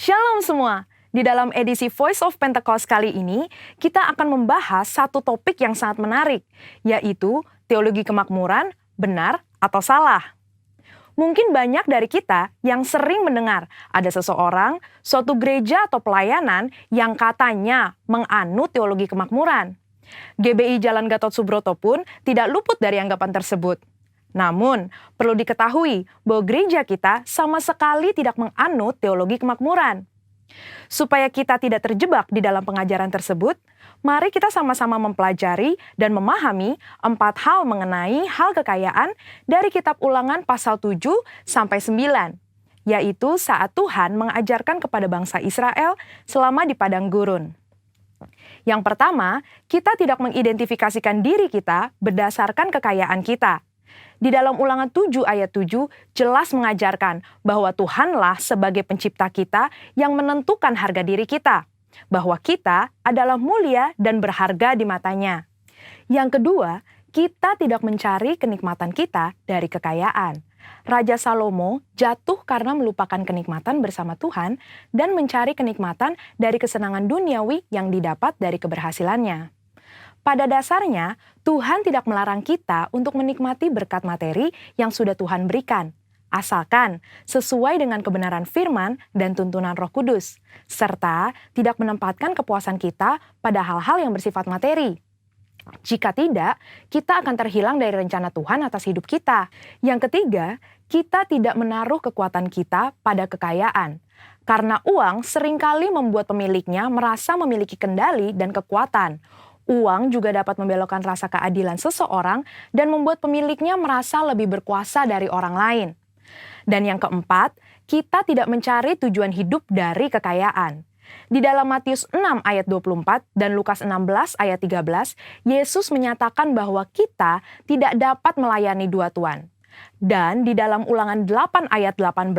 Shalom semua! Di dalam edisi Voice of Pentecost kali ini, kita akan membahas satu topik yang sangat menarik, yaitu teologi kemakmuran, benar atau salah. Mungkin banyak dari kita yang sering mendengar ada seseorang, suatu gereja atau pelayanan yang katanya menganut teologi kemakmuran. GBI Jalan Gatot Subroto pun tidak luput dari anggapan tersebut. Namun, perlu diketahui bahwa gereja kita sama sekali tidak menganut teologi kemakmuran. Supaya kita tidak terjebak di dalam pengajaran tersebut, mari kita sama-sama mempelajari dan memahami 4 hal mengenai hal kekayaan dari kitab Ulangan pasal 7 sampai 9, yaitu saat Tuhan mengajarkan kepada bangsa Israel selama di padang gurun. Yang pertama, kita tidak mengidentifikasikan diri kita berdasarkan kekayaan kita. Di dalam Ulangan 7 ayat 7 jelas mengajarkan bahwa Tuhanlah sebagai pencipta kita yang menentukan harga diri kita, bahwa kita adalah mulia dan berharga di matanya. Yang kedua, kita tidak mencari kenikmatan kita dari kekayaan. Raja Salomo jatuh karena melupakan kenikmatan bersama Tuhan dan mencari kenikmatan dari kesenangan duniawi yang didapat dari keberhasilannya. Pada dasarnya, Tuhan tidak melarang kita untuk menikmati berkat materi yang sudah Tuhan berikan, asalkan sesuai dengan kebenaran firman dan tuntunan Roh Kudus, serta tidak menempatkan kepuasan kita pada hal-hal yang bersifat materi. Jika tidak, kita akan terhilang dari rencana Tuhan atas hidup kita. Yang ketiga, kita tidak menaruh kekuatan kita pada kekayaan, karena uang seringkali membuat pemiliknya merasa memiliki kendali dan kekuatan. Uang juga dapat membelokkan rasa keadilan seseorang dan membuat pemiliknya merasa lebih berkuasa dari orang lain. Dan yang keempat, kita tidak mencari tujuan hidup dari kekayaan. Di dalam Matius 6 ayat 24 dan Lukas 16 ayat 13, Yesus menyatakan bahwa kita tidak dapat melayani dua tuan. Dan di dalam Ulangan 8 ayat 18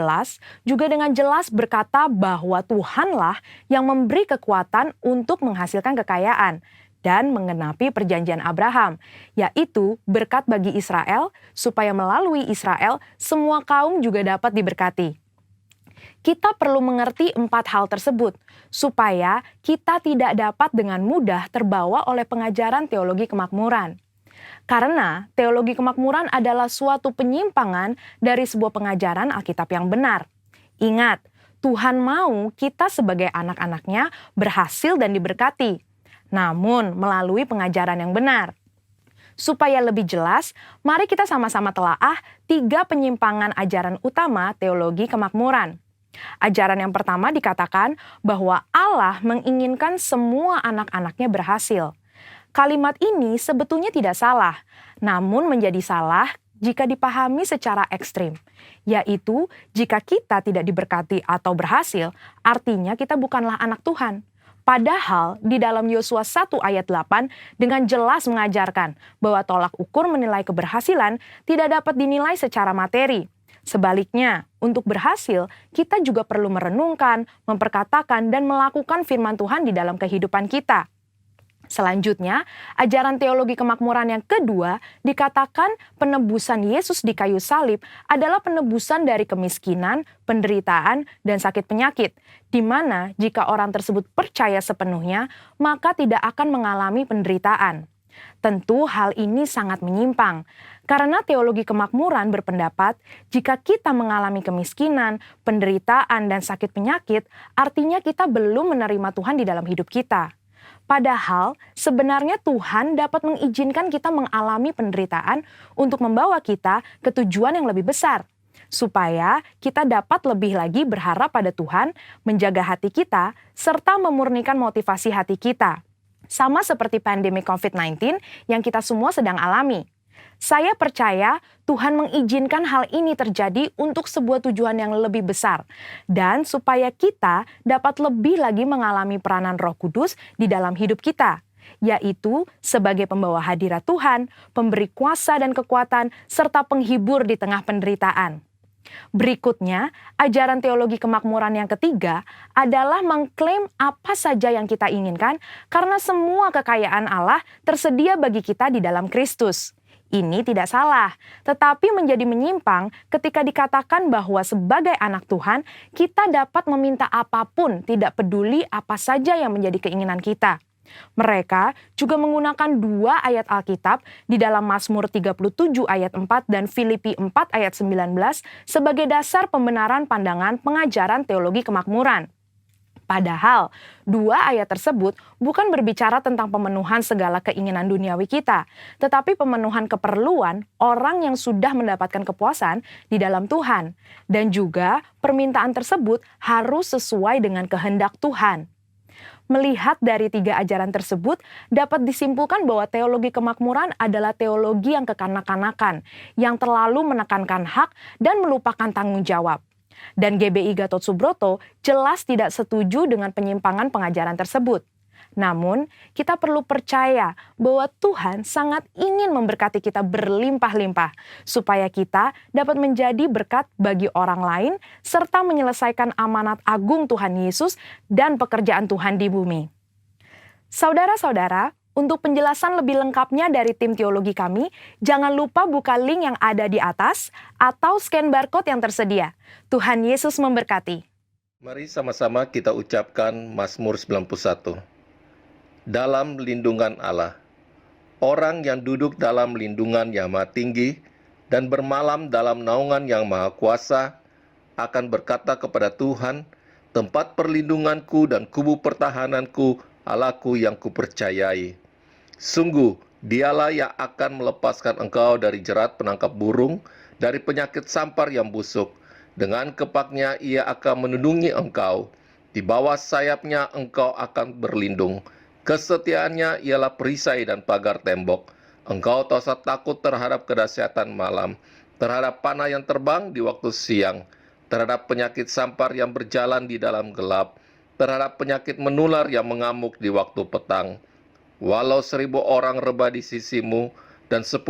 juga dengan jelas berkata bahwa Tuhanlah yang memberi kekuatan untuk menghasilkan kekayaan dan menggenapi perjanjian Abraham, yaitu berkat bagi Israel, supaya melalui Israel semua kaum juga dapat diberkati. Kita perlu mengerti 4 hal tersebut, supaya kita tidak dapat dengan mudah terbawa oleh pengajaran teologi kemakmuran. Karena teologi kemakmuran adalah suatu penyimpangan dari sebuah pengajaran Alkitab yang benar. Ingat, Tuhan mau kita sebagai anak-anaknya berhasil dan diberkati, namun melalui pengajaran yang benar. Supaya lebih jelas, mari kita sama-sama telaah 3 penyimpangan ajaran utama teologi kemakmuran. Ajaran yang pertama dikatakan bahwa Allah menginginkan semua anak-anaknya berhasil. Kalimat ini sebetulnya tidak salah, namun menjadi salah jika dipahami secara ekstrim, yaitu jika kita tidak diberkati atau berhasil, artinya kita bukanlah anak Tuhan. Padahal di dalam Yosua 1 ayat 8 dengan jelas mengajarkan bahwa tolak ukur menilai keberhasilan tidak dapat dinilai secara materi. Sebaliknya, untuk berhasil, kita juga perlu merenungkan, memperkatakan, dan melakukan firman Tuhan di dalam kehidupan kita. Selanjutnya, ajaran teologi kemakmuran yang kedua dikatakan penebusan Yesus di kayu salib adalah penebusan dari kemiskinan, penderitaan, dan sakit penyakit, di mana jika orang tersebut percaya sepenuhnya, maka tidak akan mengalami penderitaan. Tentu hal ini sangat menyimpang, karena teologi kemakmuran berpendapat jika kita mengalami kemiskinan, penderitaan, dan sakit penyakit, artinya kita belum menerima Tuhan di dalam hidup kita. Padahal sebenarnya Tuhan dapat mengizinkan kita mengalami penderitaan untuk membawa kita ke tujuan yang lebih besar, supaya kita dapat lebih lagi berharap pada Tuhan, menjaga hati kita, serta memurnikan motivasi hati kita. Sama seperti pandemi COVID-19 yang kita semua sedang alami. Saya percaya Tuhan mengizinkan hal ini terjadi untuk sebuah tujuan yang lebih besar, dan supaya kita dapat lebih lagi mengalami peranan Roh Kudus di dalam hidup kita, yaitu sebagai pembawa hadirat Tuhan, pemberi kuasa dan kekuatan, serta penghibur di tengah penderitaan. Berikutnya, ajaran teologi kemakmuran yang ketiga adalah mengklaim apa saja yang kita inginkan karena semua kekayaan Allah tersedia bagi kita di dalam Kristus. Ini tidak salah, tetapi menjadi menyimpang ketika dikatakan bahwa sebagai anak Tuhan, kita dapat meminta apapun, tidak peduli apa saja yang menjadi keinginan kita. Mereka juga menggunakan dua ayat Alkitab di dalam Mazmur 37 ayat 4 dan Filipi 4 ayat 19 sebagai dasar pembenaran pandangan pengajaran teologi kemakmuran. Padahal, dua ayat tersebut bukan berbicara tentang pemenuhan segala keinginan duniawi kita, tetapi pemenuhan keperluan orang yang sudah mendapatkan kepuasan di dalam Tuhan. Dan juga permintaan tersebut harus sesuai dengan kehendak Tuhan. Melihat dari tiga ajaran tersebut, dapat disimpulkan bahwa teologi kemakmuran adalah teologi yang kekanak-kanakan, yang terlalu menekankan hak dan melupakan tanggung jawab. Dan GBI Gatot Subroto jelas tidak setuju dengan penyimpangan pengajaran tersebut. Namun, kita perlu percaya bahwa Tuhan sangat ingin memberkati kita berlimpah-limpah, supaya kita dapat menjadi berkat bagi orang lain, serta menyelesaikan amanat agung Tuhan Yesus dan pekerjaan Tuhan di bumi. Saudara-saudara, untuk penjelasan lebih lengkapnya dari tim teologi kami, jangan lupa buka link yang ada di atas atau scan barcode yang tersedia. Tuhan Yesus memberkati. Mari sama-sama kita ucapkan Mazmur 91. Dalam lindungan Allah, orang yang duduk dalam lindungan yang maha tinggi dan bermalam dalam naungan yang maha kuasa akan berkata kepada Tuhan, tempat perlindunganku dan kubu pertahananku, Allahku yang kupercayai. Sungguh, dialah yang akan melepaskan engkau dari jerat penangkap burung, dari penyakit sampar yang busuk. Dengan kepaknya ia akan melindungi engkau. Di bawah sayapnya engkau akan berlindung. Kesetiaannya ialah perisai dan pagar tembok. Engkau tak usah takut terhadap kedahsyatan malam, terhadap panah yang terbang di waktu siang, terhadap penyakit sampar yang berjalan di dalam gelap, terhadap penyakit menular yang mengamuk di waktu petang. Walau 1.000 orang rebah di sisimu dan 10.000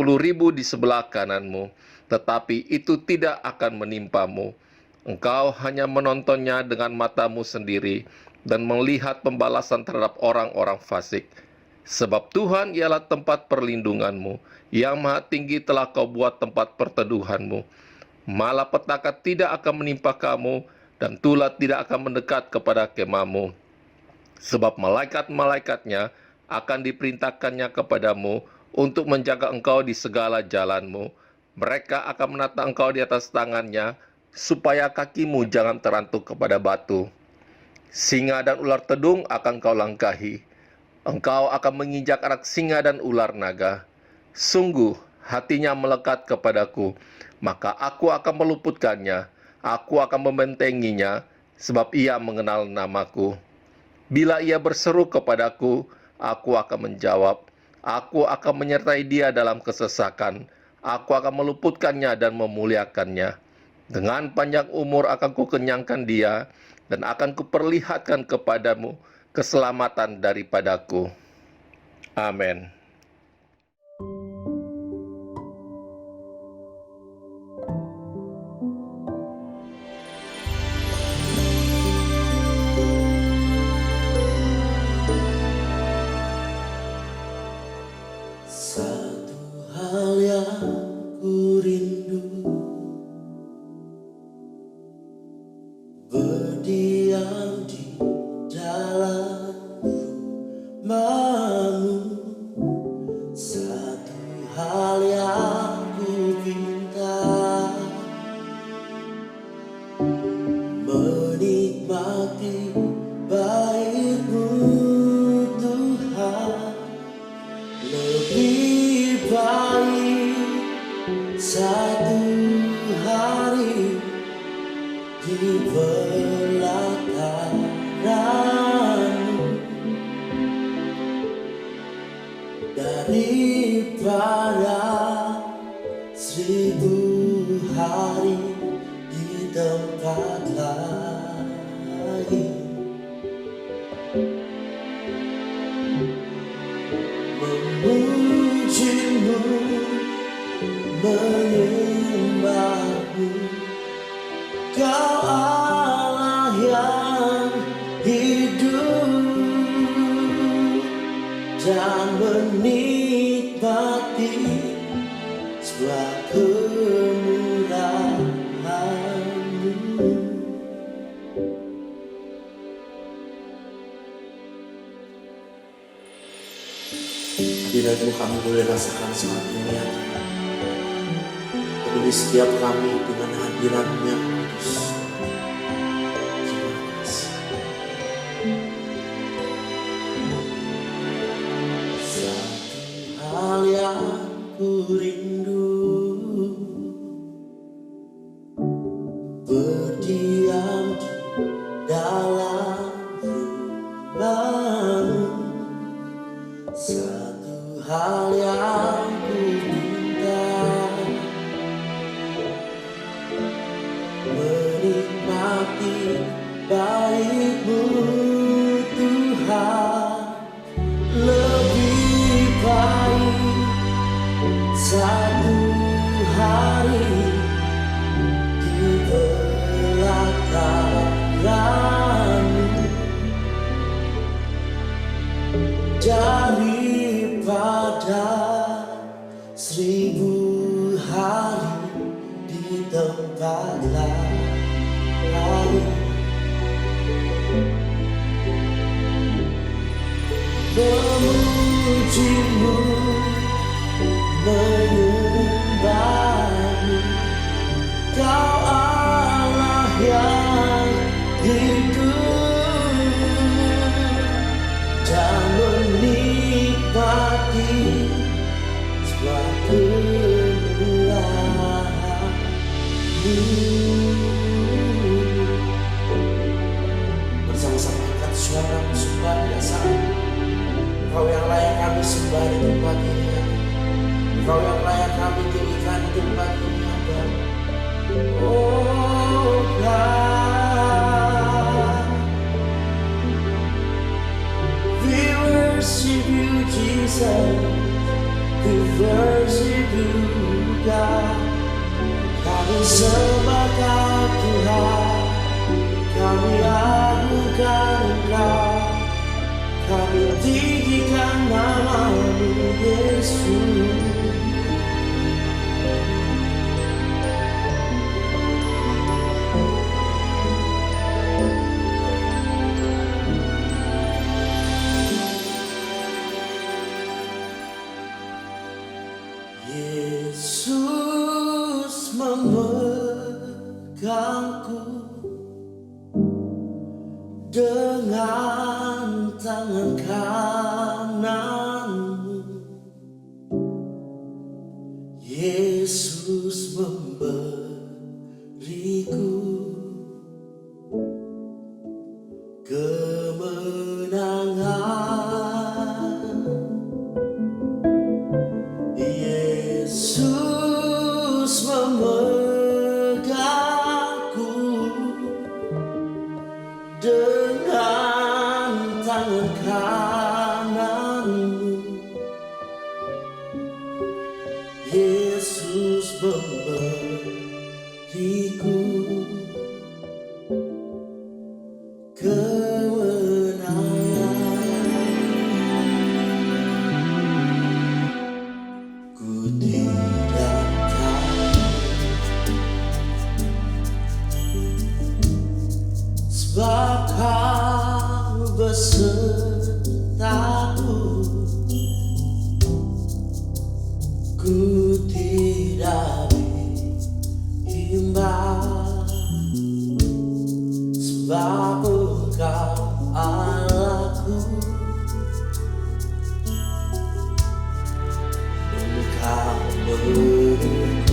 di sebelah kananmu, tetapi itu tidak akan menimpamu. Engkau hanya menontonnya dengan matamu sendiri dan melihat pembalasan terhadap orang-orang fasik. Sebab Tuhan ialah tempat perlindunganmu, yang maha tinggi telah kau buat tempat perteduhanmu. Malapetaka tidak akan menimpa kamu, dan tulah tidak akan mendekat kepada kemahmu. Sebab malaikat-malaikatnya akan diperintahkannya kepadamu untuk menjaga engkau di segala jalanmu. Mereka akan menata engkau di atas tangannya, supaya kakimu jangan terantuk kepada batu. Singa dan ular tedung akan kau langkahi. Engkau akan menginjak anak singa dan ular naga. Sungguh, hatinya melekat kepadaku, maka aku akan meluputkannya. Aku akan membentenginya, sebab ia mengenal namaku. Bila ia berseru kepadaku, aku akan menjawab. Aku akan menyertai dia dalam kesesakan. Aku akan meluputkannya dan memuliakannya. Dengan panjang umur akan kukenyangkan dia, dan akan kuperlihatkan kepadamu keselamatan daripadaku. Amin. Satu hal yang ku rindu, berdiam di dalam rumah-Mu. Satu hal yang ku pinta, menikmati baik-Mu Tuhan. Lebih baik satu hari di belakang-Mu daripada 1.000 hari di tempat lain. Memuji-Mu, menyembah-Mu, Kau Allah yang hidup, dan menikmati sebuah kemurahan-Mu. Hadirat-Mu kami boleh rasakan saat ini ya. Peduli setiap kami dengan hadirat-Mu yang kudus. Terima kasih. Satu hal yang ku rindu, berdiam di dalam rumah-Mu. Satu hal yang ku minta, menikmati baik-Mu Tuhan. Lebih baik satu hari di belakang-Mu daripada 1000 hari di tempat lain. Memuji-Mu, menyembah-Mu, Kau Allah yang hidup, dan menikmati sebuah kemurahan-Mu. Bersama-sama angkat suara sembah biasa. Engkau yang layak kami sembah di tempat ini. Engkau yang layak kami tinggikan di tempat ini. Oh God, we worship You Jesus, we worship You God. Kami sembah Kau Tuhan, kami agungkan Engkau. Kami tinggikan nama-Mu Yesus. Yesus memegangku dengan tangan kanan-Mu. Yesus memberiku kemenangan. Yesus memegangku dengan tangan kanan-Mu. Yesus memberiku kemenangan. Ku tidak tahu sebab Kau besertaku. Ku tidak bimbang sebab Engkau Allahku. Engkau meneguhkan,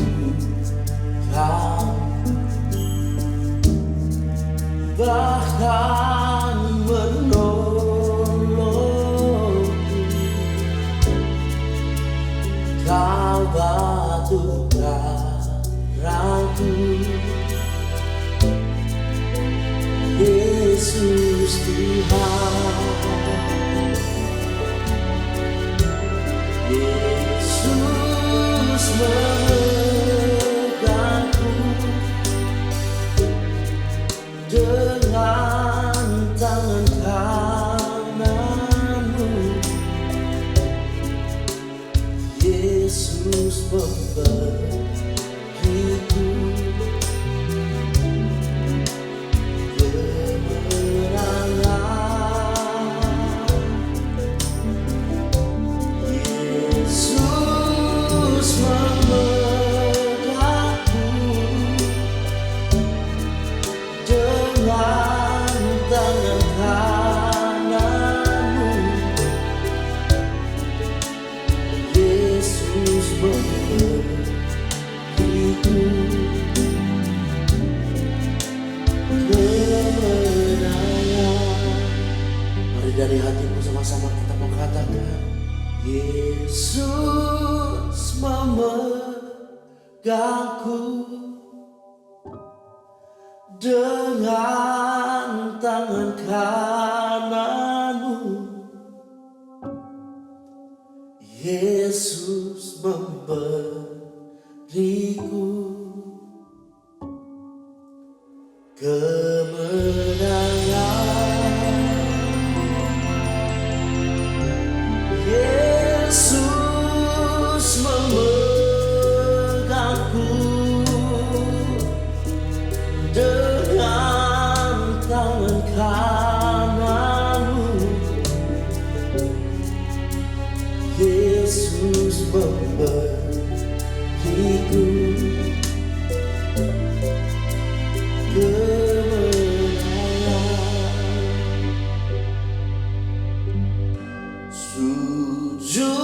bahkan menolongku. Kau batu karangku, Yesus Tuhan. Yesus memegangku dengan tangan kanan-Mu. Yesus Yesus memberiku kemenangan. Yesus memegangku dengan tangan kananmu. Yesus memberiku kemenangan. Mari dari hatimu sama-sama kita mengatakan, Yesus memegangku dengan tangan kananmu. Yesus memberiku kemenangan. Yesus memegangku dengan tangan kananmu. Yesus memberiku kemenangan. Sujud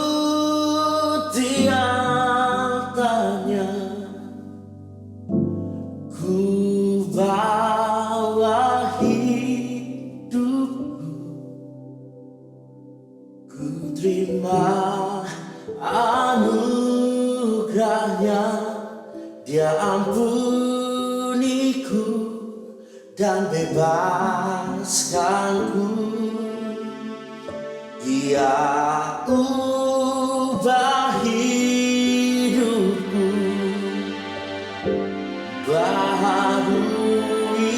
di altarnya, ku bawa hidupku, ku terima anugerahnya. Dia ampuniku dan bebaskanku. Dia ubah hidupku, baharui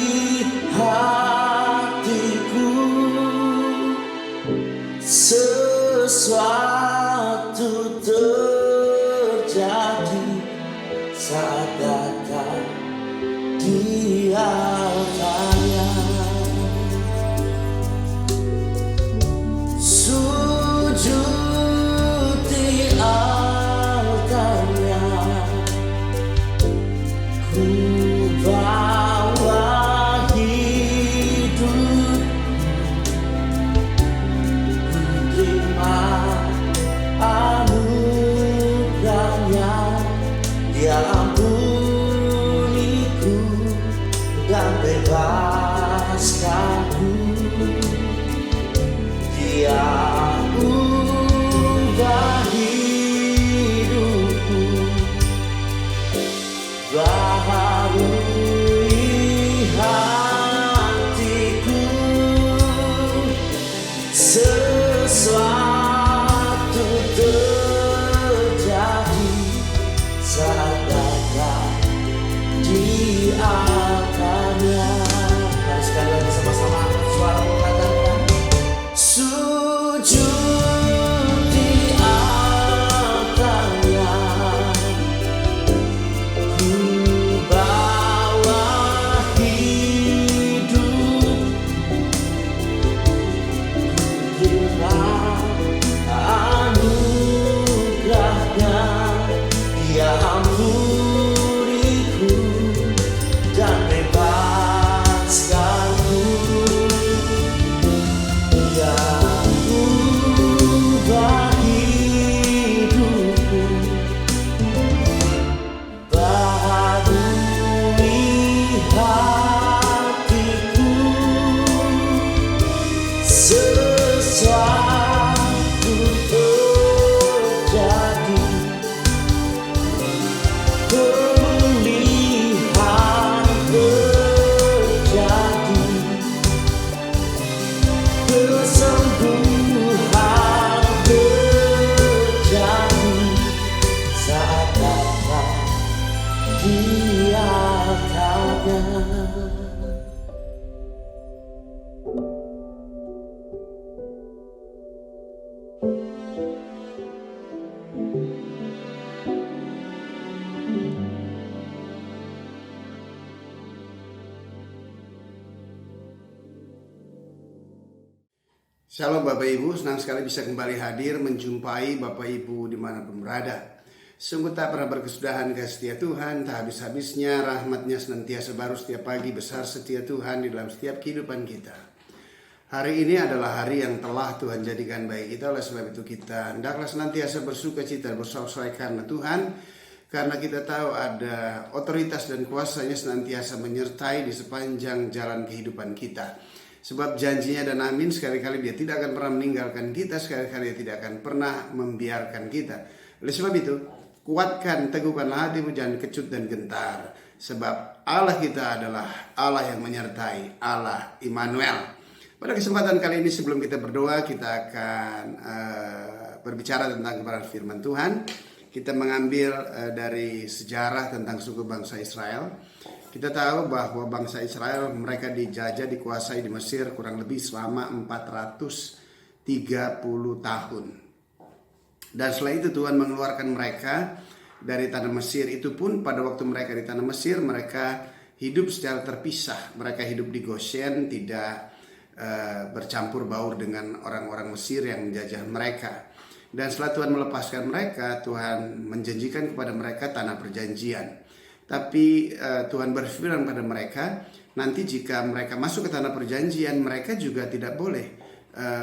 hatiku. Sesuatu terjadi saat datang di altarnya. Sujud di altarnya, ku bawa hidup, ku terima anugerahnya. Dia ampuniku dan bebaskanku. Dia ubah hidupku, baharui hatiku. Sesuatu terjadi saat datang di altarnya. Mari sekali lagi sama-sama angkat suara mengatakan, sujud di altarnya, ku bawa hidup, ku terima anugerahnya. Dia ampuniku dan bebaskanku. Dia ubah hidupku, baharui hatiku. Sesuatu terjadi, pemulihan terjadi, kesembuhan terjadi saat datang di altarnya. Shalom Bapak Ibu, senang sekali bisa kembali hadir menjumpai Bapak Ibu dimanapun berada. Sungguh tak pernah berkesudahan kasih setia Tuhan, tak habis-habisnya rahmatnya senantiasa baru setiap pagi, besar setia Tuhan di dalam setiap kehidupan kita. Hari ini adalah hari yang telah Tuhan jadikan bagi kita, oleh sebab itu kita hendaklah senantiasa bersuka cita, bersorak-sorai karena Tuhan. Karena kita tahu ada otoritas dan kuasanya senantiasa menyertai di sepanjang jalan kehidupan kita. Sebab janjinya dan amin, sekali-kali dia tidak akan pernah meninggalkan kita, sekali-kali dia tidak akan pernah membiarkan kita. Oleh sebab itu, kuatkan, teguhkanlah hatimu, jangan kecut dan gentar. Sebab Allah kita adalah Allah yang menyertai, Allah Immanuel. Pada kesempatan kali ini sebelum kita berdoa, kita akan berbicara tentang kebenaran firman Tuhan. Kita mengambil dari sejarah tentang suku bangsa Israel. Kita tahu bahwa bangsa Israel mereka dijajah, dikuasai di Mesir kurang lebih selama 430 tahun. Dan setelah itu Tuhan mengeluarkan mereka dari tanah Mesir. Itu pun pada waktu mereka di tanah Mesir, mereka hidup secara terpisah. Mereka hidup di Goshen, tidak bercampur baur dengan orang-orang Mesir yang menjajah mereka. Dan setelah Tuhan melepaskan mereka, Tuhan menjanjikan kepada mereka tanah perjanjian. Tapi Tuhan berfirman pada mereka, nanti jika mereka masuk ke tanah perjanjian, mereka juga tidak boleh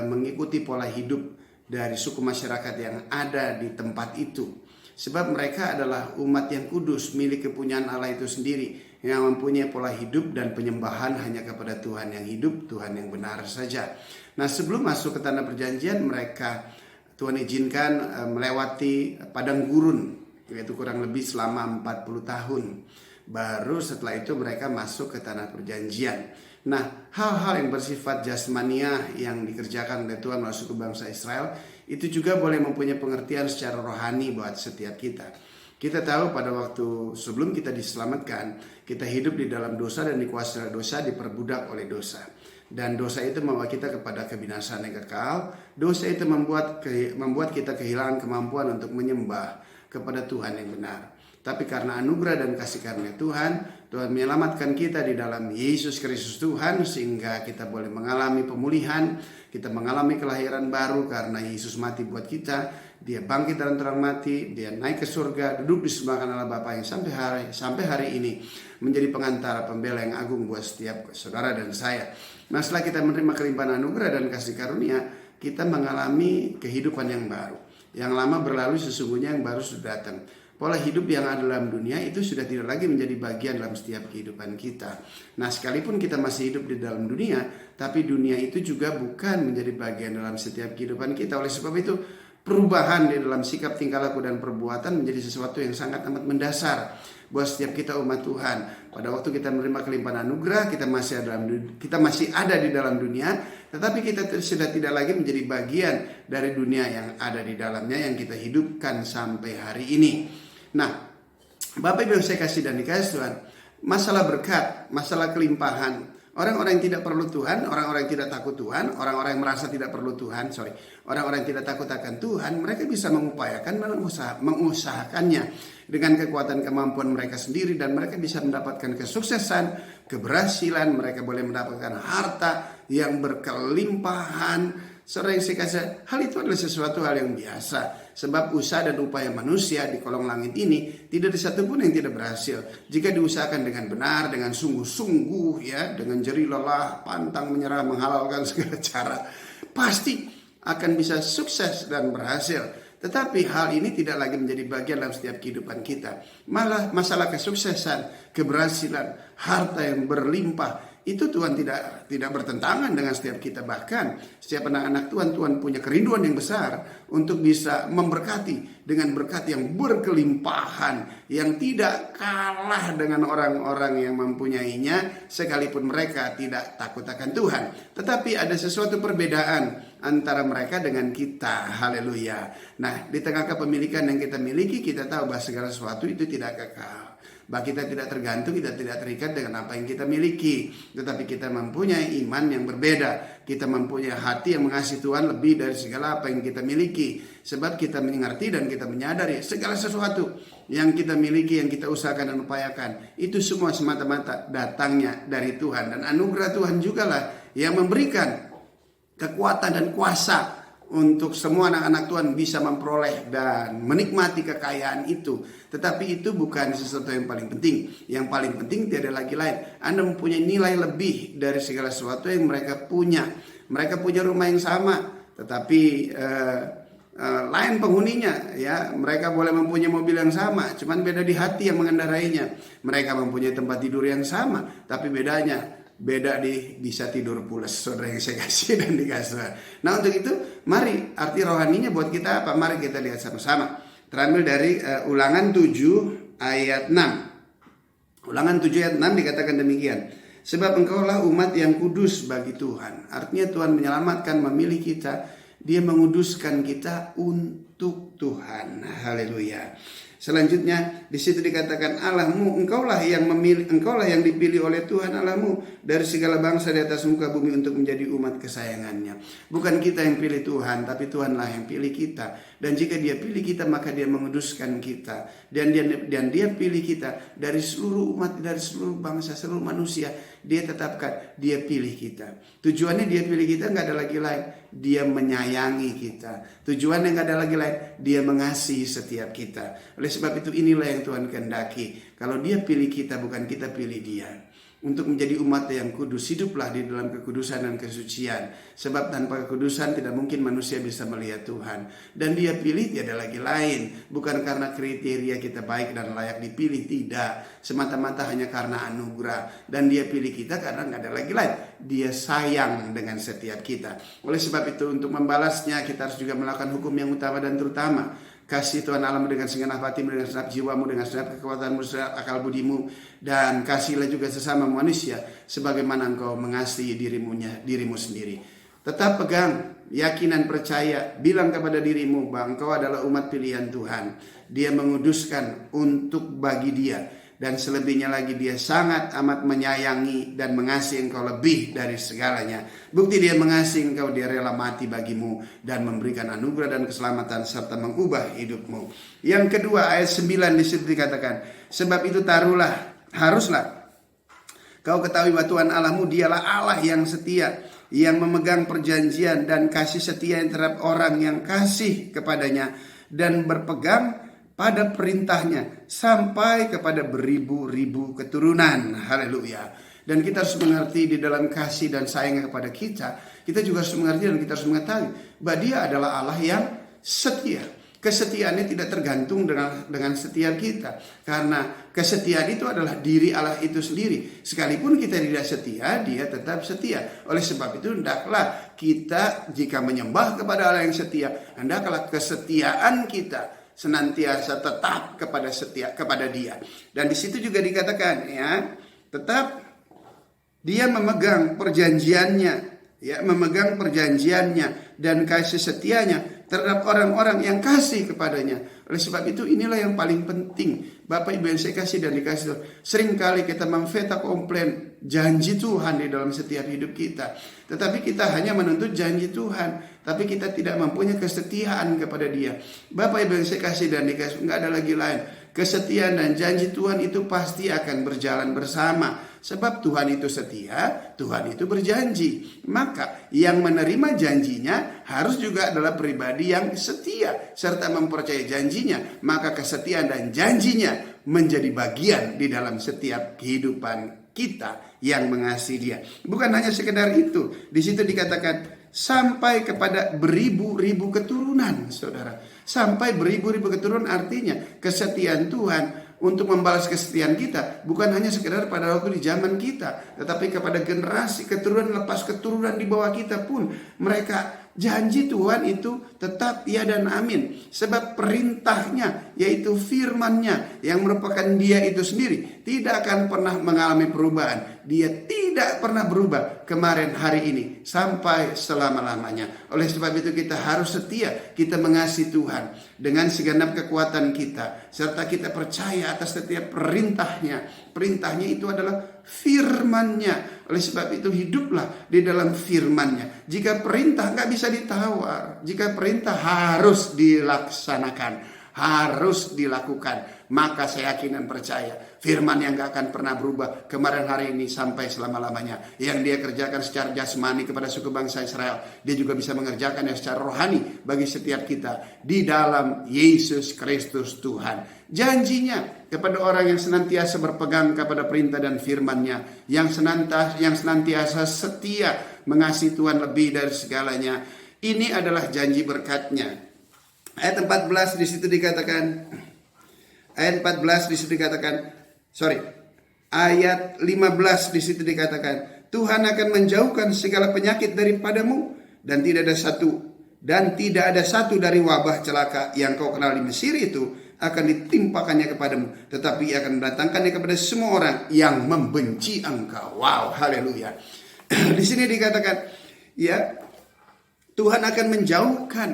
mengikuti pola hidup dari suku masyarakat yang ada di tempat itu. Sebab mereka adalah umat yang kudus, milik kepunyaan Allah itu sendiri, yang mempunyai pola hidup dan penyembahan hanya kepada Tuhan yang hidup, Tuhan yang benar saja. Nah, sebelum masuk ke tanah perjanjian, mereka Tuhan izinkan melewati padang gurun, yaitu kurang lebih selama 40 tahun. Baru setelah itu mereka masuk ke tanah perjanjian. Nah, hal-hal yang bersifat jasmania yang dikerjakan oleh Tuhan melalui suku bangsa Israel, itu juga boleh mempunyai pengertian secara rohani buat setiap kita. Kita tahu pada waktu sebelum kita diselamatkan, kita hidup di dalam dosa dan dikuasai oleh dosa, diperbudak oleh dosa. Dan dosa itu membawa kita kepada kebinasaan yang kekal. Dosa itu membuat kita kehilangan kemampuan untuk menyembah kepada Tuhan yang benar. Tapi karena anugerah dan kasih karunia Tuhan menyelamatkan kita di dalam Yesus Kristus Tuhan, sehingga kita boleh mengalami pemulihan, kita mengalami kelahiran baru karena Yesus mati buat kita. Dia bangkit dari orang mati, dia naik ke surga, duduk di sebelah kanan Allah Bapa yang sampai hari ini menjadi pengantara pembela yang agung buat setiap saudara dan saya. Nah, setelah kita menerima kelimpahan anugerah dan kasih karunia, kita mengalami kehidupan yang baru. Yang lama berlalu, sesungguhnya yang baru sudah datang. Pola hidup yang ada dalam dunia itu sudah tidak lagi menjadi bagian dalam setiap kehidupan kita. Nah, sekalipun kita masih hidup di dalam dunia, tapi dunia itu juga bukan menjadi bagian dalam setiap kehidupan kita. Oleh sebab itu, perubahan di dalam sikap, tingkah laku, dan perbuatan menjadi sesuatu yang sangat amat mendasar buat setiap kita umat Tuhan. Pada waktu kita menerima kelimpahan anugerah, kita masih ada di dalam dunia, tetapi kita sudah tidak lagi menjadi bagian dari dunia yang ada di dalamnya, yang kita hidupkan sampai hari ini. Nah, Bapak Ibu yang saya kasih dan dikasih Tuhan, masalah berkat, masalah kelimpahan, orang-orang yang tidak perlu Tuhan, orang-orang yang tidak takut Tuhan, orang-orang yang merasa tidak perlu Tuhan, orang-orang yang tidak takut akan Tuhan, mereka bisa mengusahakannya dengan kekuatan kemampuan mereka sendiri, dan mereka bisa mendapatkan kesuksesan, keberhasilan, mereka boleh mendapatkan harta yang berkelimpahan. Saudara yang saya kasih, hal itu adalah sesuatu hal yang biasa. Sebab usaha dan upaya manusia di kolong langit ini tidak ada satupun yang tidak berhasil. Jika diusahakan dengan benar, dengan sungguh-sungguh, ya, dengan jerih lelah, pantang menyerah, menghalalkan segala cara, pasti akan bisa sukses dan berhasil. Tetapi hal ini tidak lagi menjadi bagian dalam setiap kehidupan kita. Malah masalah kesuksesan, keberhasilan, harta yang berlimpah, itu Tuhan tidak bertentangan dengan setiap kita. Bahkan setiap anak-anak Tuhan punya kerinduan yang besar untuk bisa memberkati dengan berkat yang berkelimpahan, yang tidak kalah dengan orang-orang yang mempunyainya, sekalipun mereka tidak takut akan Tuhan. Tetapi ada sesuatu perbedaan antara mereka dengan kita. Haleluya. Nah, di tengah kepemilikan yang kita miliki, kita tahu bahwa segala sesuatu itu tidak kekal. Bahwa kita tidak tergantung, kita tidak terikat dengan apa yang kita miliki. Tetapi kita mempunyai iman yang berbeda. Kita mempunyai hati yang mengasihi Tuhan lebih dari segala apa yang kita miliki. Sebab kita mengerti dan kita menyadari segala sesuatu yang kita miliki, yang kita usahakan dan upayakan, itu semua semata-mata datangnya dari Tuhan. Dan anugerah Tuhan jugalah yang memberikan kekuatan dan kuasa untuk semua anak-anak Tuhan bisa memperoleh dan menikmati kekayaan itu. Tetapi itu bukan sesuatu yang paling penting. Yang paling penting tiada lagi lain. Anda mempunyai nilai lebih dari segala sesuatu yang mereka punya. Mereka punya rumah yang sama, tetapi lain penghuninya, ya. Mereka boleh mempunyai mobil yang sama, cuman beda di hati yang mengendarainya. Mereka mempunyai tempat tidur yang sama, tapi beda di bisa tidur pules, saudara yang saya kasih, dan di kasur. Nah, untuk itu mari, arti rohaninya buat kita apa? Mari kita lihat sama-sama. Terambil dari Ulangan 7 ayat 6. Ulangan 7 ayat 6 dikatakan demikian. Sebab engkaulah umat yang kudus bagi Tuhan. Artinya Tuhan menyelamatkan, memilih kita. Dia menguduskan kita untuk Tuhan. Haleluya. Selanjutnya di situ dikatakan Allahmu, engkaulah yang memilih, engkaulah yang dipilih oleh Tuhan Allahmu dari segala bangsa di atas muka bumi untuk menjadi umat kesayangannya. Bukan kita yang pilih Tuhan, tapi Tuhanlah yang pilih kita. Dan jika Dia pilih kita, maka Dia menguduskan kita. Dan dia pilih kita dari seluruh umat, dari seluruh bangsa, seluruh manusia. Dia tetapkan, Dia pilih kita. Tujuannya Dia pilih kita nggak ada lagi lain, Dia menyayangi kita. Tujuannya nggak ada lagi lain, Dia mengasihi setiap kita. Oleh sebab itu inilah yang Tuhan kehendaki. Kalau Dia pilih kita, bukan kita pilih Dia. Untuk menjadi umat yang kudus, hiduplah di dalam kekudusan dan kesucian. Sebab tanpa kekudusan tidak mungkin manusia bisa melihat Tuhan. Dan Dia pilih tiada lagi lain. Bukan karena kriteria kita baik dan layak dipilih, tidak. Semata-mata hanya karena anugerah. Dan Dia pilih kita karena nggak ada lagi lain. Dia sayang dengan setiap kita. Oleh sebab itu untuk membalasnya kita harus juga melakukan hukum yang utama dan terutama. Kasih Tuhan Allahmu dengan segenap hatimu, dengan segenap jiwamu, dengan segenap kekuatanmu, segenap akal budimu. Dan kasihlah juga sesama manusia sebagaimana engkau mengasihi dirimu sendiri. Tetap pegang yakinan, percaya, bilang kepada dirimu bahwa engkau adalah umat pilihan Tuhan. Dia menguduskan untuk bagi Dia. Dan selebihnya lagi Dia sangat amat menyayangi dan mengasihi engkau lebih dari segalanya. Bukti Dia mengasihi engkau, Dia rela mati bagimu dan memberikan anugerah dan keselamatan serta mengubah hidupmu. Yang kedua ayat 9 di situ dikatakan, sebab itu haruslah kau ketahui bahwa Tuhan Allahmu Dialah Allah yang setia, yang memegang perjanjian dan kasih setia yang terhadap orang yang kasih kepadanya dan berpegang pada perintahnya sampai kepada beribu-ribu keturunan. Haleluya. Dan kita harus mengerti di dalam kasih dan sayangnya kepada kita juga harus mengerti dan kita harus mengetahui bahwa Dia adalah Allah yang setia. Kesetiaannya tidak tergantung dengan setiap kita, karena kesetiaan itu adalah diri Allah itu sendiri. Sekalipun kita tidak setia, Dia tetap setia. Oleh sebab itu hendaklah kita, jika menyembah kepada Allah yang setia, hendaklah kesetiaan kita senantiasa tetap kepada Dia. Dan di situ juga dikatakan, ya, tetap Dia memegang perjanjiannya, ya, memegang perjanjiannya dan kasih setianya terhadap orang-orang yang kasih kepadanya. Oleh sebab itu inilah yang paling penting. Bapak Ibu yang saya kasih dan dikasih Tuhan, seringkali kita memfeta komplain janji Tuhan di dalam setiap hidup kita. Tetapi kita hanya menuntut janji Tuhan, tapi kita tidak mempunyai kesetiaan kepada Dia. Bapak Ibu yang saya kasih dan dikasih, nggak ada lagi lain. Kesetiaan dan janji Tuhan itu pasti akan berjalan bersama. Sebab Tuhan itu setia, Tuhan itu berjanji. Maka yang menerima janjinya harus juga adalah pribadi yang setia serta mempercayai janjinya. Maka kesetiaan dan janjinya menjadi bagian di dalam setiap kehidupan kita yang mengasihi Dia. Bukan hanya sekedar itu. Di situ dikatakan sampai kepada beribu-ribu keturunan, saudara. Sampai beribu-ribu keturunan artinya kesetiaan Tuhan untuk membalas kesetiaan kita bukan hanya sekedar pada waktu di zaman kita, tetapi kepada generasi keturunan lepas keturunan di bawah kita pun mereka janji Tuhan itu tetap ya dan amin. Sebab perintahnya yaitu firman-Nya yang merupakan Dia itu sendiri tidak akan pernah mengalami perubahan. Dia tidak pernah berubah kemarin, hari ini, sampai selama-lamanya. Oleh sebab itu kita harus setia, kita mengasihi Tuhan dengan segenap kekuatan kita. Serta kita percaya atas setiap perintahnya. Perintahnya itu adalah firman-Nya. Oleh sebab itu hiduplah di dalam firman-Nya. Jika perintah nggak bisa ditawar, jika perintah harus dilaksanakan, harus dilakukan. Maka saya yakin dan percaya firman yang gak akan pernah berubah kemarin, hari ini, sampai selama-lamanya. Yang dia kerjakan secara jasmani kepada suku bangsa Israel, dia juga bisa mengerjakannya secara rohani bagi setiap kita di dalam Yesus Kristus Tuhan. Janjinya kepada orang yang senantiasa berpegang kepada perintah dan firman-Nya, yang senantiasa setia mengasihi Tuhan lebih dari segalanya. Ini adalah janji berkat-Nya. Ayat 14 di situ dikatakan, ayat 15 di situ dikatakan, Tuhan akan menjauhkan segala penyakit daripadamu, dan tidak ada satu dari wabah celaka yang kau kenal di Mesir itu akan ditimpakannya kepadamu, tetapi akan mendatangkannya kepada semua orang yang membenci engkau. Wow, haleluya. Di sini dikatakan, ya, Tuhan akan menjauhkan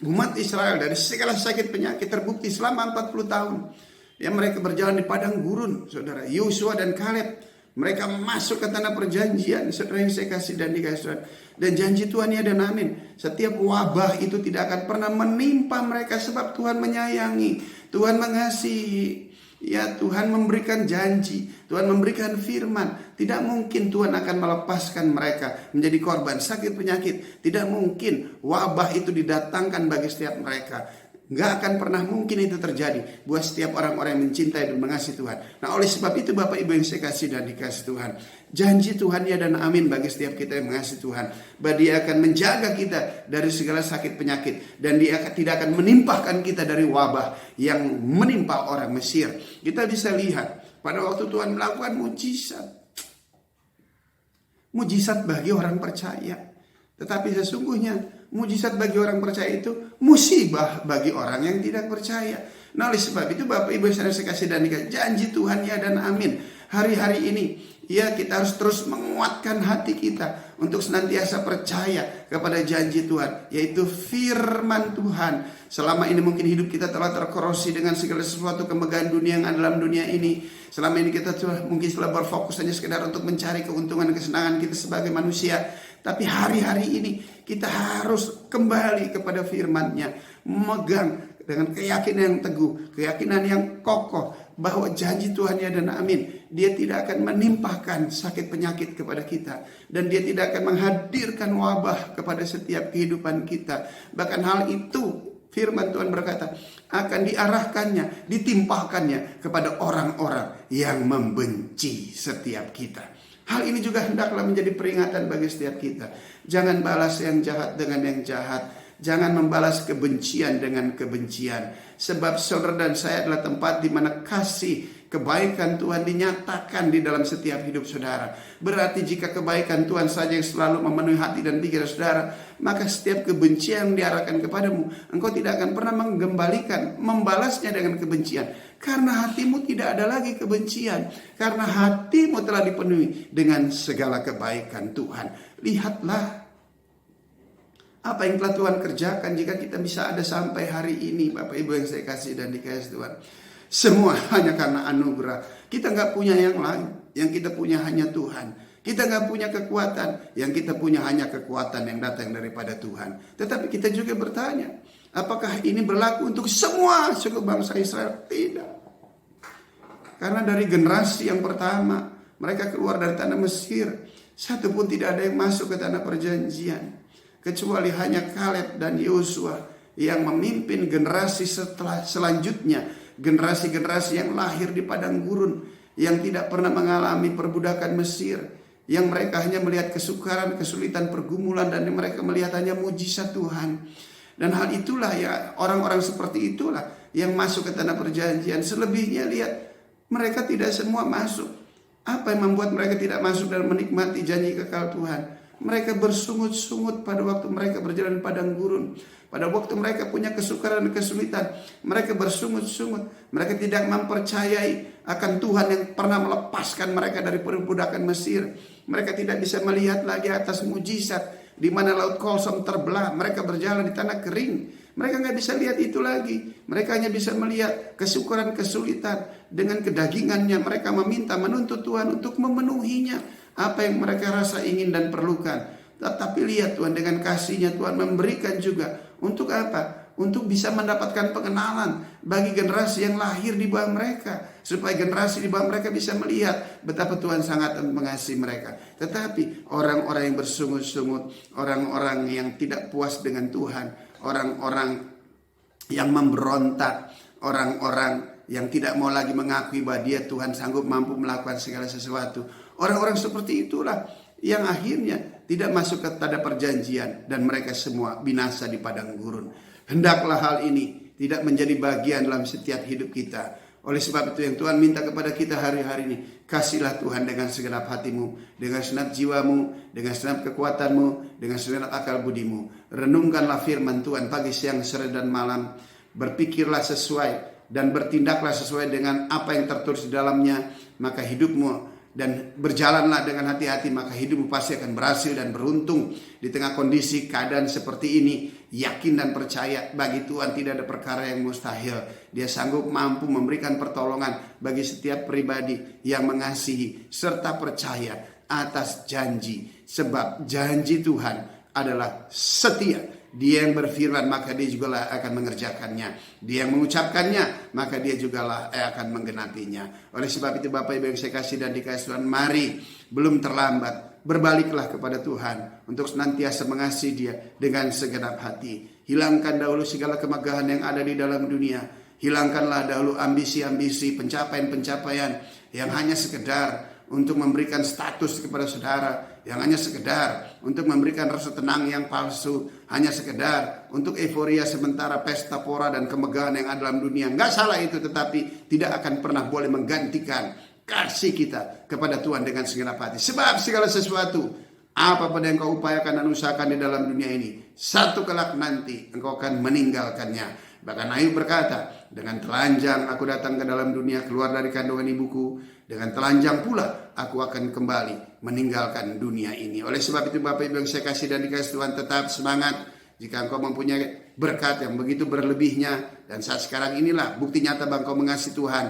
umat Israel dari segala sakit penyakit. Terbukti selama 40 tahun ya mereka berjalan di padang gurun, saudara. Yosua dan Kaleb, mereka masuk ke tanah perjanjian, saudara yang saya kasih dan dikasih Tuhan. Dan janji Tuhan ya dan amin. Setiap wabah itu tidak akan pernah menimpa mereka, sebab Tuhan menyayangi, Tuhan mengasihi. Ya, Tuhan memberikan janji, Tuhan memberikan firman. Tidak mungkin Tuhan akan melepaskan mereka menjadi korban sakit penyakit. Tidak mungkin wabah itu didatangkan bagi setiap mereka. Nggak akan pernah mungkin itu terjadi buat setiap orang-orang yang mencintai dan mengasihi Tuhan. Nah, oleh sebab itu Bapak Ibu yang saya kasih dan dikasih Tuhan, janji Tuhan ya dan amin bagi setiap kita yang mengasihi Tuhan, bahwa Dia akan menjaga kita dari segala sakit penyakit, dan Dia tidak akan menimpahkan kita dari wabah yang menimpa orang Mesir. Kita bisa lihat pada waktu Tuhan melakukan mujizat bagi orang percaya. Tetapi sesungguhnya mujizat bagi orang percaya itu musibah bagi orang yang tidak percaya. Nah, oleh sebab itu Bapak Ibu yang saya kasih dan dikasih, janji Tuhan ya dan amin. Hari-hari ini ya kita harus terus menguatkan hati kita untuk senantiasa percaya kepada janji Tuhan, yaitu firman Tuhan. Selama ini mungkin hidup kita telah terkorosi dengan segala sesuatu kemegahan dunia yang ada dalam dunia ini. Selama ini kita mungkin telah berfokus hanya sekedar untuk mencari keuntungan, kesenangan kita sebagai manusia. Tapi hari-hari ini kita harus kembali kepada firman-Nya, memegang dengan keyakinan yang teguh, keyakinan yang kokoh bahwa janji Tuhan ya dan amin. Dia tidak akan menimpahkan sakit penyakit kepada kita, dan Dia tidak akan menghadirkan wabah kepada setiap kehidupan kita. Bahkan hal itu firman Tuhan berkata akan diarahkannya, ditimpahkannya kepada orang-orang yang membenci setiap kita. Hal ini juga hendaklah menjadi peringatan bagi setiap kita. Jangan balas yang jahat dengan yang jahat. Jangan membalas kebencian dengan kebencian. Sebab saudara dan saya adalah tempat di mana kasih, kebaikan Tuhan dinyatakan di dalam setiap hidup saudara. Berarti jika kebaikan Tuhan saja yang selalu memenuhi hati dan pikiran saudara, maka setiap kebencian yang diarahkan kepadamu, engkau tidak akan pernah mengembalikan, membalasnya dengan kebencian. Karena hatimu tidak ada lagi kebencian. Karena hatimu telah dipenuhi dengan segala kebaikan Tuhan. Lihatlah apa yang telah Tuhan kerjakan jika kita bisa ada sampai hari ini, Bapak Ibu yang saya kasih dan dikasih Tuhan. Semua hanya karena anugerah. Kita gak punya yang lain. Yang kita punya hanya Tuhan. Kita gak punya kekuatan. Yang kita punya hanya kekuatan yang datang daripada Tuhan. Tetapi kita juga bertanya, apakah ini berlaku untuk semua suku bangsa Israel? Tidak. Karena dari generasi yang pertama, mereka keluar dari tanah Mesir, satu pun tidak ada yang masuk ke tanah perjanjian. Kecuali hanya Kaleb dan Yosua yang memimpin generasi selanjutnya. Generasi-generasi yang lahir di padang gurun, yang tidak pernah mengalami perbudakan Mesir, yang mereka hanya melihat kesukaran, kesulitan, pergumulan, dan mereka melihat hanya mujizat Tuhan. Dan hal itulah ya, orang-orang seperti itulah yang masuk ke tanah perjanjian. Selebihnya lihat, mereka tidak semua masuk. Apa yang membuat mereka tidak masuk dan menikmati janji kekal Tuhan? Mereka bersungut-sungut pada waktu mereka berjalan di padang gurun. Pada waktu mereka punya kesukaran dan kesulitan, mereka bersungut-sungut. Mereka tidak mempercayai akan Tuhan yang pernah melepaskan mereka dari perbudakan Mesir. Mereka tidak bisa melihat lagi atas mujizat di mana Laut Kolsom terbelah. Mereka berjalan di tanah kering. Mereka nggak bisa lihat itu lagi. Mereka hanya bisa melihat kesukaran, kesulitan. Dengan kedagingannya mereka meminta, menuntut Tuhan untuk memenuhinya apa yang mereka rasa ingin dan perlukan. Tetapi lihat Tuhan dengan kasih-Nya Tuhan memberikan juga. Untuk apa? untuk bisa mendapatkan pengenalan bagi generasi yang lahir di bawah mereka, supaya generasi di bawah mereka bisa melihat betapa Tuhan sangat mengasihi mereka. Tetapi orang-orang yang bersungut-sungut, orang-orang yang tidak puas dengan Tuhan, orang-orang yang memberontak, orang-orang yang tidak mau lagi mengakui bahwa dia Tuhan sanggup mampu melakukan segala sesuatu, orang-orang seperti itulah yang akhirnya tidak masuk ke tanda perjanjian dan mereka semua binasa di padang gurun. Hendaklah hal ini tidak menjadi bagian dalam setiap hidup kita. Oleh sebab itu yang Tuhan minta kepada kita hari-hari ini, kasihlah Tuhan dengan segenap hatimu, dengan segenap jiwamu, dengan segenap kekuatanmu, dengan segenap akal budimu. Renungkanlah firman Tuhan pagi, siang, sore, dan malam. Berpikirlah sesuai dan bertindaklah sesuai dengan apa yang tertulis di dalamnya, maka hidupmu, dan berjalanlah dengan hati-hati, maka hidupmu pasti akan berhasil dan beruntung. Di tengah kondisi keadaan seperti ini, yakin dan percaya bagi Tuhan tidak ada perkara yang mustahil. Dia sanggup mampu memberikan pertolongan bagi setiap pribadi yang mengasihi serta percaya atas janji. Sebab janji Tuhan adalah setia. Dia yang berfirman, maka dia juga lah akan mengerjakannya. Dia yang mengucapkannya, maka dia juga lah akan menggenapinya. Oleh sebab itu Bapak Ibu yang saya kasih dan dikasih Tuhan, mari belum terlambat, berbaliklah kepada Tuhan untuk senantiasa mengasihi Dia dengan segenap hati. Hilangkan dahulu segala kemegahan yang ada di dalam dunia. Hilangkanlah dahulu ambisi-ambisi, pencapaian-pencapaian yang hanya sekedar untuk memberikan status kepada saudara, yang hanya sekedar untuk memberikan rasa tenang yang palsu, hanya sekedar untuk euforia sementara, pesta pora dan kemegahan yang ada dalam dunia. Enggak salah itu, tetapi tidak akan pernah boleh menggantikan kasih kita kepada Tuhan dengan segenap hati. Sebab segala sesuatu, apapun yang kau upayakan dan usahakan di dalam dunia ini, satu kelak nanti engkau akan meninggalkannya. Bahkan Ayub berkata, dengan telanjang aku datang ke dalam dunia, keluar dari kandungan ibuku. Dengan telanjang pula aku akan kembali meninggalkan dunia ini. Oleh sebab itu Bapak Ibu yang saya kasih dan dikasih Tuhan, tetap semangat. Jika engkau mempunyai berkat yang begitu berlebihnya, dan saat sekarang inilah bukti nyata bahwa engkau mengasihi Tuhan.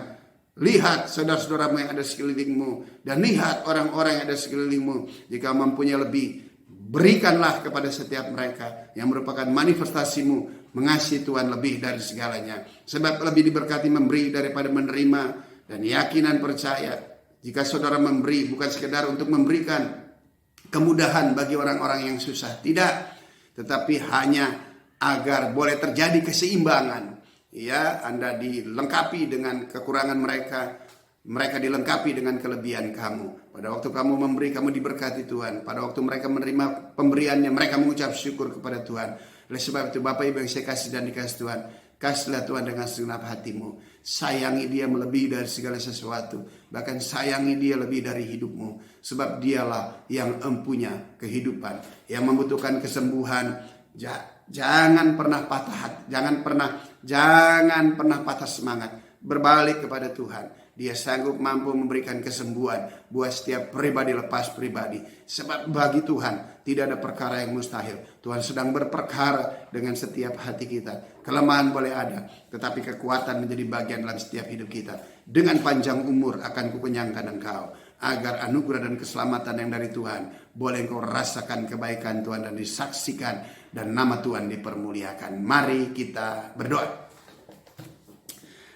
Lihat saudara-saudaramu yang ada sekelilingmu, dan lihat orang-orang yang ada sekelilingmu. Jika mempunyai lebih, berikanlah kepada setiap mereka, yang merupakan manifestasimu mengasihi Tuhan lebih dari segalanya. Sebab lebih diberkati memberi daripada menerima. Dan yakinan percaya, jika saudara memberi bukan sekedar untuk memberikan kemudahan bagi orang-orang yang susah, tidak, tetapi hanya agar boleh terjadi keseimbangan. Ya, Anda dilengkapi dengan kekurangan mereka, mereka dilengkapi dengan kelebihan kamu. Pada waktu kamu memberi, kamu diberkati Tuhan. Pada waktu mereka menerima pemberiannya, mereka mengucap syukur kepada Tuhan. Oleh sebab itu Bapak Ibu yang saya kasih dan dikasih Tuhan, kasihlah Tuhan dengan segenap hatimu. Sayangi Dia melebihi dari segala sesuatu. Bahkan sayangi Dia lebih dari hidupmu. Sebab Dialah yang empunya kehidupan, yang membutuhkan kesembuhan. Jangan pernah patah hati, jangan pernah patah semangat. Berbalik kepada Tuhan. Dia sanggup mampu memberikan kesembuhan buat setiap pribadi lepas pribadi. Sebab bagi Tuhan tidak ada perkara yang mustahil. Tuhan sedang berperkara dengan setiap hati kita. Kelemahan boleh ada, tetapi kekuatan menjadi bagian dalam setiap hidup kita. Dengan panjang umur akan kukenyangkan engkau, agar anugerah dan keselamatan yang dari Tuhan boleh engkau rasakan kebaikan Tuhan dan disaksikan, dan nama Tuhan dipermuliakan. Mari kita berdoa.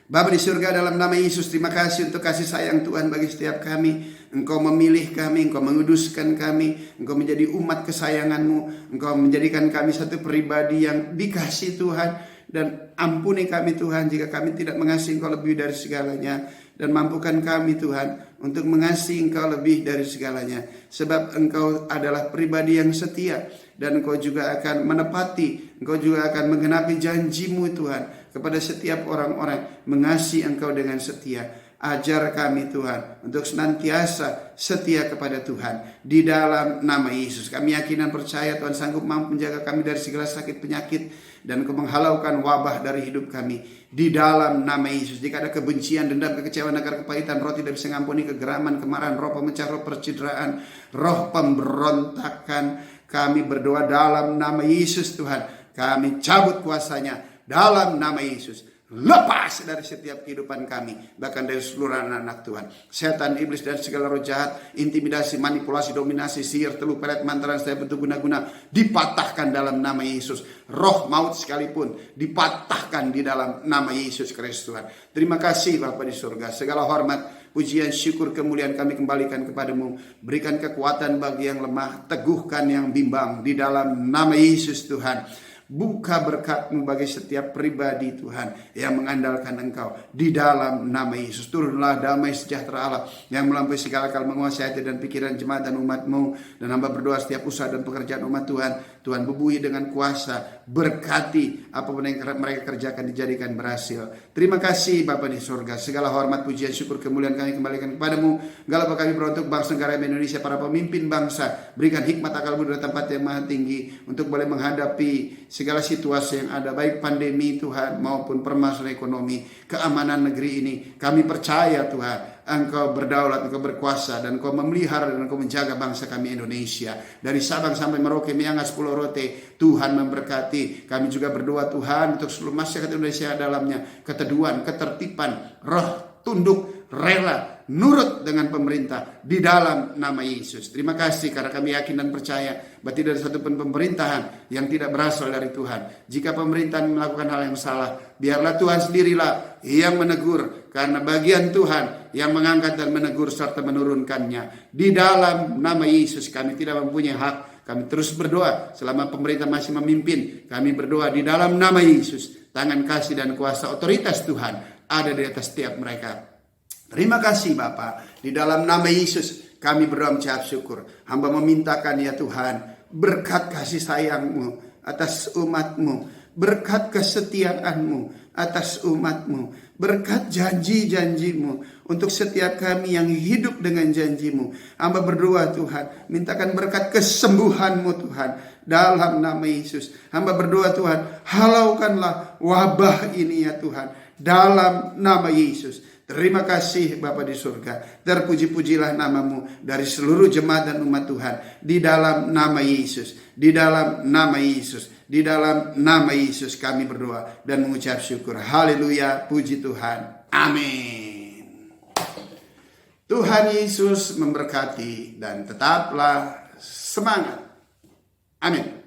Bapa di surga, dalam nama Yesus, terima kasih untuk kasih sayang Tuhan bagi setiap kami. Engkau memilih kami, Engkau menguduskan kami, Engkau menjadi umat kesayangan-Mu, Engkau menjadikan kami satu pribadi yang dikasih Tuhan. Dan ampuni kami Tuhan jika kami tidak mengasihi Engkau lebih dari segalanya. Dan mampukan kami Tuhan untuk mengasihi Engkau lebih dari segalanya. Sebab Engkau adalah pribadi yang setia, dan Engkau juga akan menepati, Engkau juga akan menggenapi janji-Mu Tuhan kepada setiap orang-orang mengasihi Engkau dengan setia. Ajar kami Tuhan untuk senantiasa setia kepada Tuhan di dalam nama Yesus. Kami yakin dan percaya Tuhan sanggup mampu menjaga kami dari segala sakit penyakit, dan Engkau menghalaukan wabah dari hidup kami di dalam nama Yesus. Jika ada kebencian, dendam, kekecewaan, akar kepahitan, roh tidak bisa mengampuni, kegeraman, kemarahan, roh pemecah, roh percideraan, roh pemberontakan, kami berdoa dalam nama Yesus Tuhan. Kami cabut kuasanya dalam nama Yesus. lepas dari setiap kehidupan kami, bahkan dari seluruh anak-anak Tuhan. Setan, iblis, dan segala roh jahat, intimidasi, manipulasi, dominasi, sihir, teluh, pelet, mantra, setiap bentuk guna-guna dipatahkan dalam nama Yesus. Roh maut sekalipun dipatahkan di dalam nama Yesus Kristus Tuhan. Terima kasih Bapa di surga. Segala hormat, pujian, syukur, kemuliaan kami kembalikan kepadamu. Berikan kekuatan bagi yang lemah, teguhkan yang bimbang di dalam nama Yesus Tuhan. Buka berkat-Mu bagi setiap pribadi Tuhan yang mengandalkan Engkau di dalam nama Yesus. Turunlah damai sejahtera Allah yang melampaui segala akal, menguasai hati dan pikiran jemaat dan umat-Mu. Dan hamba berdoa setiap usaha dan pekerjaan umat Tuhan, Tuhan bubuhi dengan kuasa, berkati apapun yang mereka kerjakan dijadikan berhasil. Terima kasih Bapa di surga. Segala hormat, pujian, syukur, kemuliaan kami kembalikan kepadamu. Galapa kami berdoa untuk bangsa negara Indonesia, para pemimpin bangsa. Berikan hikmat, akal budi dan tempat yang maha tinggi untuk boleh menghadapi segala situasi yang ada, baik pandemi Tuhan maupun permasalahan ekonomi, keamanan negeri ini. Kami percaya Tuhan, Engkau berdaulat, Engkau berkuasa, dan Engkau memelihara dan Engkau menjaga bangsa kami Indonesia. Dari Sabang sampai Merauke, Miangas, Pulau Rote, Tuhan memberkati. Kami juga berdoa Tuhan untuk seluruh masyarakat Indonesia dalamnya keteduhan, ketertiban, roh tunduk, rela, nurut dengan pemerintah di dalam nama Yesus. Terima kasih karena kami yakin dan percaya bahwa tidak ada satupun pemerintahan yang tidak berasal dari Tuhan. Jika pemerintahan melakukan hal yang salah, biarlah Tuhan sendirilah yang menegur, karena bagian Tuhan yang mengangkat dan menegur serta menurunkannya. Di dalam nama Yesus kami tidak mempunyai hak. Kami terus berdoa selama pemerintah masih memimpin. Kami berdoa di dalam nama Yesus. Tangan kasih dan kuasa otoritas Tuhan ada di atas setiap mereka. Terima kasih Bapa. Di dalam nama Yesus kami berdoa mengucap syukur. Hamba memintakan ya Tuhan, berkat kasih sayang-Mu atas umat-Mu, berkat kesetiaan-Mu atas umat-Mu, berkat janji-janji-Mu untuk setiap kami yang hidup dengan janji-Mu. Hamba berdoa Tuhan, mintakan berkat kesembuhan-Mu Tuhan dalam nama Yesus. Hamba berdoa Tuhan, halaukanlah wabah ini ya Tuhan dalam nama Yesus. Terima kasih Bapa di surga. Terpuji-pujilah nama-Mu dari seluruh jemaat dan umat Tuhan. Di dalam nama Yesus. Di dalam nama Yesus. Di dalam nama Yesus kami berdoa dan mengucap syukur. Haleluya. Puji Tuhan. Amin. Tuhan Yesus memberkati dan tetaplah semangat. Amin.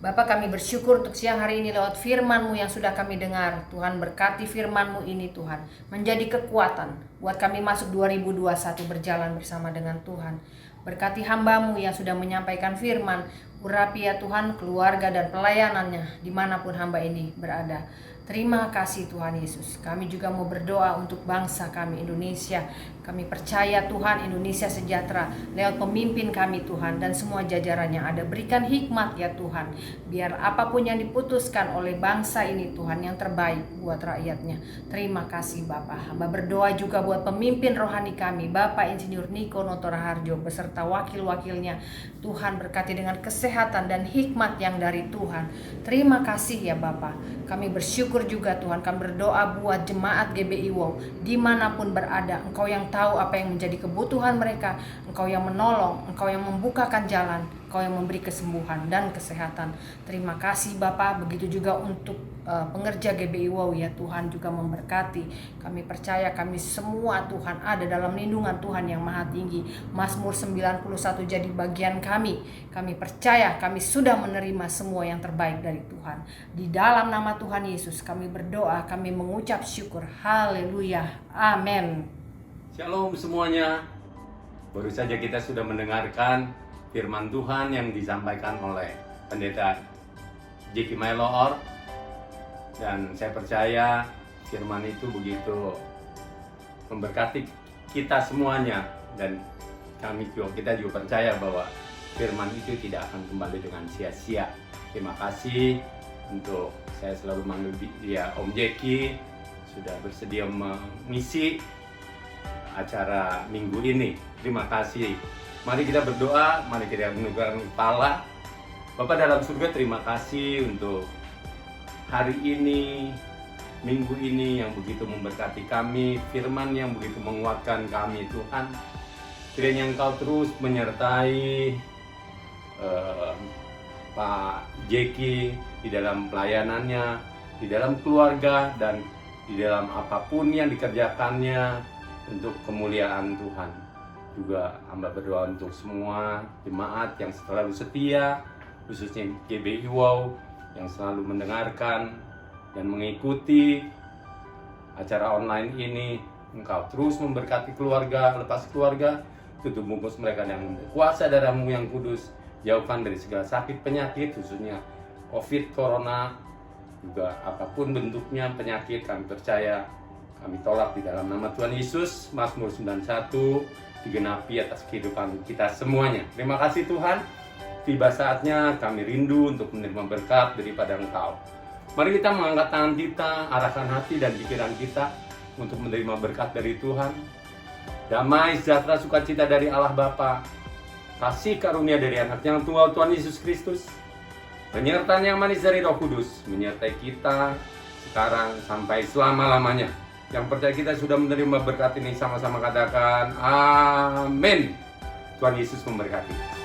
Bapak, kami bersyukur untuk siang hari ini lewat firman-Mu yang sudah kami dengar. Tuhan berkati firman-Mu ini Tuhan, menjadi kekuatan buat kami masuk 2021 berjalan bersama dengan Tuhan. Berkati hamba-Mu yang sudah menyampaikan firman, urapi ya Tuhan keluarga dan pelayanannya dimanapun hamba ini berada. Terima kasih Tuhan Yesus. Kami juga mau berdoa untuk bangsa kami Indonesia. Kami percaya Tuhan Indonesia sejahtera lewat pemimpin kami Tuhan dan semua jajarannya ada. Berikan hikmat ya Tuhan. Biar apapun yang diputuskan oleh bangsa ini Tuhan yang terbaik buat rakyatnya. Terima kasih Bapak. Hamba berdoa juga buat pemimpin rohani kami, Bapak Insinyur Niko Noto Raharjo beserta wakil-wakilnya. Tuhan berkati dengan kesehatan dan hikmat yang dari Tuhan. Terima kasih ya Bapak. Kami bersyukur juga Tuhan, kami berdoa buat jemaat GBI Wow dimanapun berada. Engkau yang tahu apa yang menjadi kebutuhan mereka. Engkau yang menolong, Engkau yang membukakan jalan, Engkau yang memberi kesembuhan dan kesehatan. Terima kasih Bapak. Begitu juga untuk pengerja GBI Wow ya Tuhan juga memberkati. Kami percaya kami semua Tuhan ada dalam lindungan Tuhan yang maha tinggi. Mazmur 91 jadi bagian kami. Kami percaya kami sudah menerima semua yang terbaik dari Tuhan. Di dalam nama Tuhan Yesus kami berdoa, kami mengucap syukur. Haleluya. Amin. Shalom semuanya. Baru saja kita sudah mendengarkan firman Tuhan yang disampaikan oleh Pendeta J.K. Mailoor. Dan saya percaya firman itu begitu memberkati kita semuanya. Dan kita juga percaya bahwa firman itu tidak akan kembali dengan sia-sia. Terima kasih untuk, saya selalu manggil dia Om Jeki, sudah bersedia mengisi acara minggu ini. Terima kasih. Mari kita berdoa, mari kita menundukkan kepala. Bapak dalam surga, terima kasih untuk hari ini, minggu ini yang begitu memberkati kami, firman yang begitu menguatkan kami Tuhan. Kiranya Engkau terus menyertai Pak Jeki di dalam pelayanannya, di dalam keluarga dan di dalam apapun yang dikerjakannya untuk kemuliaan Tuhan. Juga hamba berdoa untuk semua jemaat yang selalu setia, khususnya GBI Wow yang selalu mendengarkan dan mengikuti acara online ini. Engkau terus memberkati keluarga, lepas keluarga, tutup bungkus mereka dengan kuasa darah-Mu yang kudus, jauhkan dari segala sakit penyakit, khususnya COVID, Corona, juga apapun bentuknya penyakit, kami percaya, kami tolak di dalam nama Tuhan Yesus. Mazmur 91 digenapi atas kehidupan kita semuanya. Terima kasih Tuhan, tiba saatnya kami rindu untuk menerima berkat daripada Engkau. Mari kita mengangkat tangan kita, arahkan hati dan pikiran kita untuk menerima berkat dari Tuhan. Damai, sejahtera, sukacita dari Allah Bapa, kasih karunia dari Anak-Nya yang tunggal Tuhan Yesus Kristus, penyertaan yang manis dari Roh Kudus menyertai kita sekarang sampai selama-lamanya. Yang percaya kita sudah menerima berkat ini, sama-sama katakan amin. Tuhan Yesus memberkati.